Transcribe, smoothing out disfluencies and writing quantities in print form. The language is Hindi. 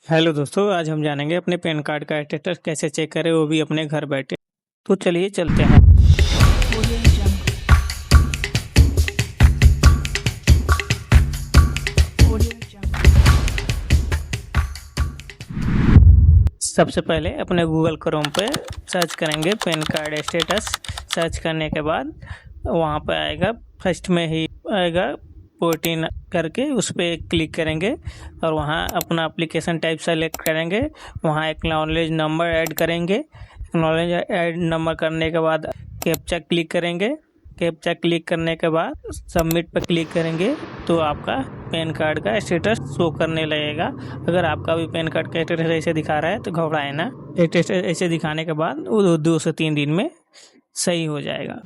हेलो दोस्तों, आज हम जानेंगे अपने पैन कार्ड का स्टेटस कैसे चेक करें, वो भी अपने घर बैठे। तो चलिए चलते हैं। सबसे पहले अपने गूगल क्रोम पे सर्च करेंगे पैन कार्ड स्टेटस। सर्च करने के बाद वहाँ पे आएगा, फर्स्ट में ही आएगा 14 करके, उस पर क्लिक करेंगे और वहाँ अपना एप्लीकेशन टाइप सेलेक्ट करेंगे। वहाँ एक्नॉलेज नंबर ऐड करेंगे। एक्नॉलेज ऐड नंबर करने के बाद कैप्चा क्लिक करेंगे। कैप्चा क्लिक करने के बाद सबमिट पर क्लिक करेंगे तो आपका पैन कार्ड का स्टेटस शो करने लगेगा। अगर आपका भी पैन कार्ड का स्टेटस ऐसे दिखा रहा है तो घबराए ना। स्टेटस ऐसे दिखाने के बाद वो 2 से 3 दिन में सही हो जाएगा।